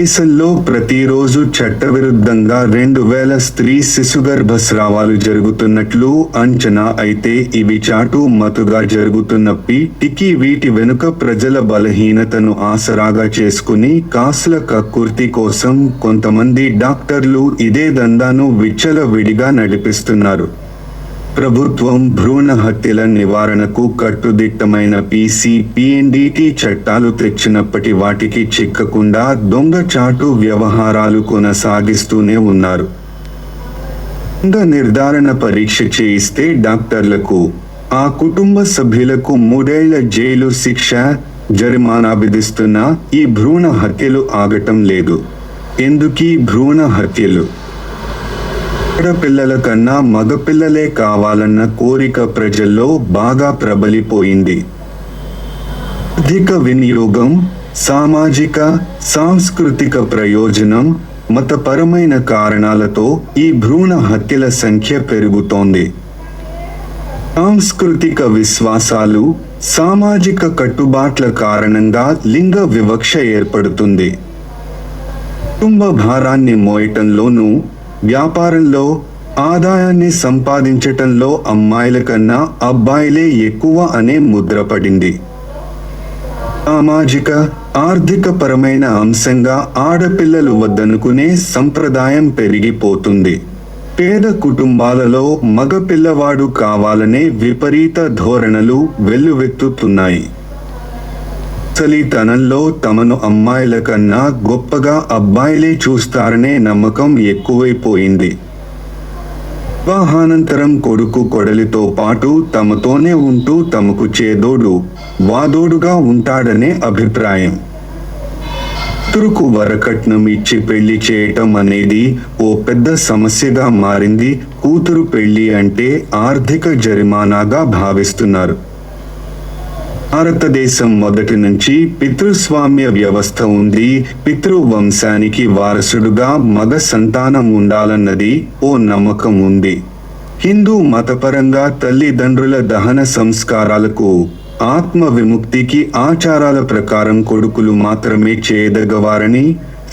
దేశంలో ప్రతిరోజు చట్టవిరుద్ధంగా 2000 స్త్రీ శిశుగర్భస్రావాలు జరుగుతున్నట్లు అంచనా. అయితే ఇవి చాటు మతుగా జరుగుతున్నప్పటికీ వీటి వెనుక ప్రజల బలహీనతను ఆసరాగా చేసుకుని కాసుల కక్కుర్తి కోసం కొంతమంది డాక్టర్లు ఇదే దందాను విచ్చలవిడిగా నడిపిస్తున్నారు. ప్రభుత్వం భ్రూణ హత్యల నివారణకు కట్టుదిట్టమైన పీసీపీఎన్డీటీ చట్టాలు తెచ్చినప్పటి వాటికి చిక్కకుండా దొంగచాటు వ్యవహారాలు కొనసాగిస్తూనే ఉన్నారు. లింగ నిర్ధారణ పరీక్ష చేయిస్తే డాక్టర్లకు, ఆ కుటుంబ సభ్యులకు 3 ఏళ్ల జైలు శిక్ష, జరిమానా విధిస్తున్నా ఈ భ్రూణ హత్యలు ఆగటం లేదు. ఎందుకీ భ్రూణ హత్యలు? ఆడపిల్లల కన్నా మగపిల్లలే కావాలన్న కోరిక ప్రజల్లో బాగా ప్రబలిపోయింది. ఆర్థిక వినియోగం, సామాజిక సాంస్కృతిక ప్రయోజనం, మతపరమైన కారణాలతో ఈ భ్రూణ హత్యల సంఖ్య పెరుగుతోంది. సాంస్కృతిక విశ్వాసాలు, సామాజిక కట్టుబాట్ల కారణంగా లింగ వివక్ష ఏర్పడుతుంది. కుటుంబ భారాన్ని మోయటంలోనూ, వ్యాపారంలో ఆదాయాన్ని సంపాదించటంలో అమ్మాయిల కన్నా అబ్బాయిలే ఎక్కువ అనే ముద్ర పడింది. సామాజిక ఆర్థిక పరమైన అంశంగా ఆడపిల్లలు వద్దనుకునే సంప్రదాయం పెరిగిపోతుంది. పేద కుటుంబాలలో మగపిల్లవాడు కావాలనే విపరీత ధోరణులు వెల్లువెత్తుతున్నాయి. ముసలితనంలో తమను అమ్మాయిల కన్నా గొప్పగా అబ్బాయిలే చూస్తారనే నమ్మకం ఎక్కువైపోయింది. వివాహానంతరం కొడుకు కొడలితో పాటు తమతోనే ఉంటూ తమకు చేదోడు వాదోడుగా ఉంటాడనే అభిప్రాయం. కూతురుకు వరకట్నం ఇచ్చి పెళ్లి చేయటం అనేది ఓ పెద్ద సమస్యగా మారింది. కూతురు పెళ్లి అంటే ఆర్థిక జరిమానాగా భావిస్తున్నారు. భారతదేశం మొదటి నుంచి పితృస్వామ్య వ్యవస్థ ఉంది. పితృవంశానికి వారసుడుగా మగ సంతానం ఉండాలన్నది ఓ నమ్మకం ఉంది. హిందూ మతపరంగా తల్లిదండ్రుల దహన సంస్కారాలకు, ఆత్మ విముక్తికి ఆచారాల ప్రకారం కొడుకులు మాత్రమే చేయదగవారని,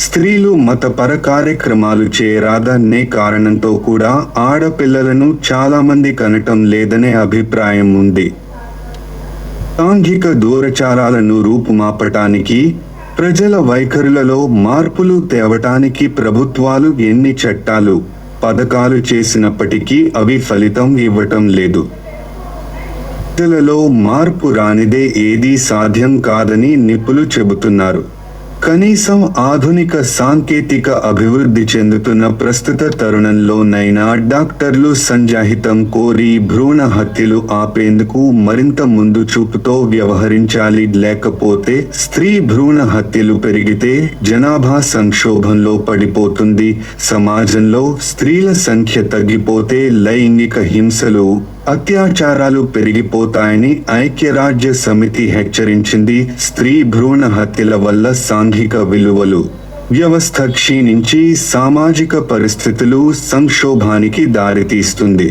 స్త్రీలు మతపర కార్యక్రమాలు చేయరాదనే కారణంతో కూడా ఆడపిల్లలను చాలామంది కనటం లేదనే అభిప్రాయం ఉంది. సాంఘిక దూరాచారాలను రూపుమాపటానికి, ప్రజల వైఖరులలో మార్పులు తేవటానికి ప్రభుత్వాలు ఎన్ని చట్టాలు, పథకాలు చేసినప్పటికీ అవి ఫలితం ఇవ్వటం లేదు. ప్రజలలో మార్పు రానిదే ఏదీ సాధ్యం కాదని నిపుణులు చెబుతున్నారు. కనీసం ఆధునిక సాంకేతిక అభివృద్ధి చెందుతున్న ప్రస్తుత తరుణంలోనైనా డాక్టర్లు సంజాహితం కోరి భ్రూణ హత్యలు ఆపేందుకు మరింత ముందు చూపుతో వ్యవహరించాలి. లేకపోతే స్త్రీ భ్రూణ హత్యలు పెరిగితే జనాభా సంక్షోభంలో పడిపోతుంది. సమాజంలో స్త్రీల సంఖ్య తగ్గిపోతే లైంగిక హింసలు, అత్యాచారాలు పెరిగిపోతాయని ఐక్యరాజ్య సమితి హెచ్చరించింది. స్త్రీ భ్రూణ హత్యల వల్ల సాంఘిక విలువలు, వ్యవస్థ క్షీణించి సామాజిక పరిస్థితులు సంక్షోభానికి దారితీస్తుంది.